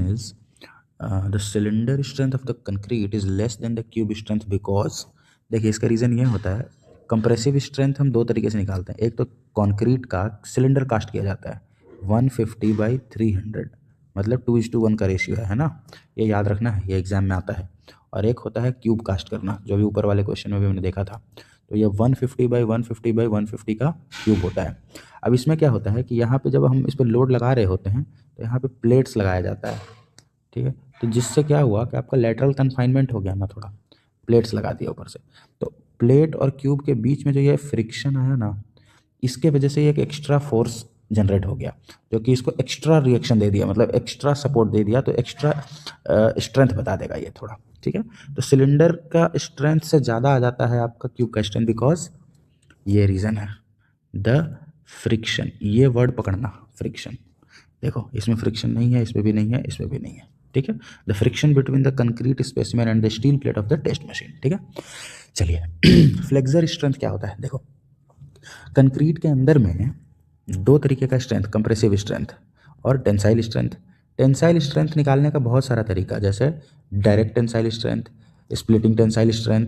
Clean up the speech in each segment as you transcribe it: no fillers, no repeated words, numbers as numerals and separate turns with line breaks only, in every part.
is the cylinder strength of the concrete is less than the cube strength because, देखिए इसका reason ये होता है, कंप्रेसिव स्ट्रेंथ हम दो तरीके से निकालते हैं। एक तो कंक्रीट का सिलेंडर कास्ट किया जाता है 150/300, मतलब 2:1 का रेशियो है ना, ये याद रखना है, ये एग्जाम में आता है। और एक होता है क्यूब कास्ट करना, जो भी ऊपर वाले क्वेश्चन में भी हमने देखा था। तो ये 150/150/150 का क्यूब होता है। अब इसमें क्या होता है कि यहाँ पे जब हम इस पर लोड लगा रहे होते हैं तो यहाँ पे प्लेट्स लगाया जाता है, ठीक है। तो जिससे क्या हुआ कि आपका लेटरल कन्फाइनमेंट हो गया ना, थोड़ा प्लेट्स लगा दिया ऊपर से, तो प्लेट और क्यूब के बीच में जो ये फ्रिक्शन आया ना, इसके वजह से एक एक्स्ट्रा फोर्स जनरेट हो गया, जो कि इसको एक्स्ट्रा रिएक्शन दे दिया, मतलब एक्स्ट्रा सपोर्ट दे दिया, तो एक्स्ट्रा स्ट्रेंथ बता देगा ये थोड़ा, ठीक है। तो सिलेंडर का स्ट्रेंथ से ज़्यादा आ जाता है आपका क्यूब का स्ट्रेंथ, बिकॉज ये रीज़न है, द फ्रिक्शन। ये वर्ड पकड़ना, फ्रिक्शन। देखो इसमें फ्रिक्शन नहीं है, इसमें भी नहीं है, इसमें भी नहीं है, ठीक है। The friction between the concrete specimen and the steel plate of the test machine, ठीक है। चलिए फ्लेक्सर स्ट्रेंथ क्या होता है, देखो कंक्रीट के अंदर में दो तरीके का स्ट्रेंथ, कंप्रेसिव स्ट्रेंथ और टेंसाइल स्ट्रेंथ। टेंसाइल स्ट्रेंथ निकालने का बहुत सारा तरीका, जैसे direct tensile strength, splitting tensile strength,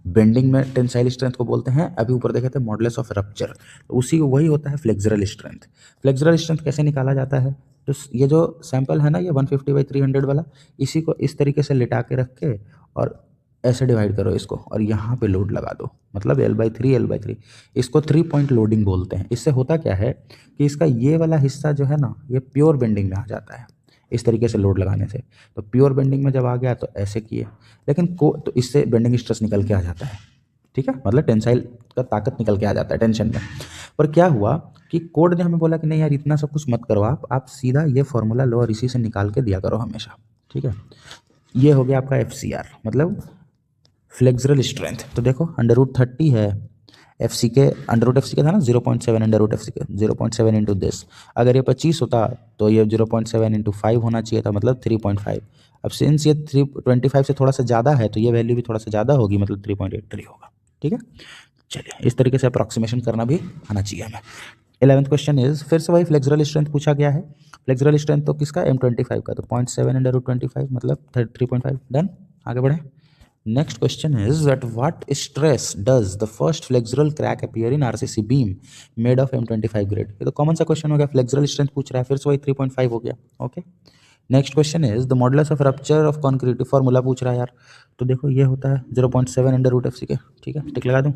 bending में टेंसाइल स्ट्रेंथ को बोलते हैं, अभी ऊपर देखे थे मॉडुलस ऑफ रप्चर, तो उसी वही होता है फ्लेक्सरल स्ट्रेंथ। फ्लेक्सरल स्ट्रेंथ कैसे निकाला जाता है, तो ये जो सैंपल है ना, ये 150/300 वाला, इसी को इस तरीके से लिटा के रख के और ऐसे डिवाइड करो इसको, और यहाँ पे लोड लगा दो, मतलब L/3 इसको 3 पॉइंट लोडिंग बोलते हैं। इससे होता क्या है कि इसका ये वाला हिस्सा जो है ना, ये प्योर बेंडिंग में आ जाता है इस तरीके से लोड लगाने से। तो प्योर बेंडिंग में जब आ गया तो ऐसे किए, लेकिन तो इससे बेंडिंग स्ट्रेस निकल के आ जाता है, ठीक है, मतलब टेंसाइल का ताकत निकल के आ जाता है टेंशन में। पर क्या हुआ कि कोड ने हमें बोला कि नहीं यार इतना सब कुछ मत करो, आप सीधा ये फॉर्मूला लो और इसी से निकाल के दिया करो हमेशा, ठीक है। ये हो गया आपका FCR, मतलब फ्लेक्सरल स्ट्रेंथ। तो देखो √30 है, FC के √FC का था ना 0.7, √FC के 0.7 इंटू दिस, अगर ये 25 होता तो ये 0.7 इंटू 5 होना चाहिए था, मतलब 3.5। अब सिंस ये 325 से थोड़ा सा ज़्यादा है तो ये वैल्यू भी थोड़ा सा ज़्यादा होगी, मतलब 3.83 होगा, ठीक है। चलिए इस तरीके से अप्रॉक्सीमेशन करना भी आना चाहिए हमें। 11th क्वेश्चन इज, फिर से वही फ्लेक्सरल स्ट्रेंथ पूछा गया है। फ्लेक्सरल स्ट्रेंथ तो किसका, M25 का, तो 0.7 √25 मतलब 3.5। डन, आगे बढ़े। Next question is that what stress does the first flexural crack appear in RCC beam made of M25 grade? ये तो कॉमन सा क्वेश्चन हो गया, फ्लेक्सुरल स्ट्रेंथ पूछ रहा है, फिर से वही 3.5 हो गया, okay. Next question is the modulus of rupture of concrete, formula पूछ रहा है यार। तो देखो ये होता है 0.7 √FC के, ठीक है, टिक लगा दूँ।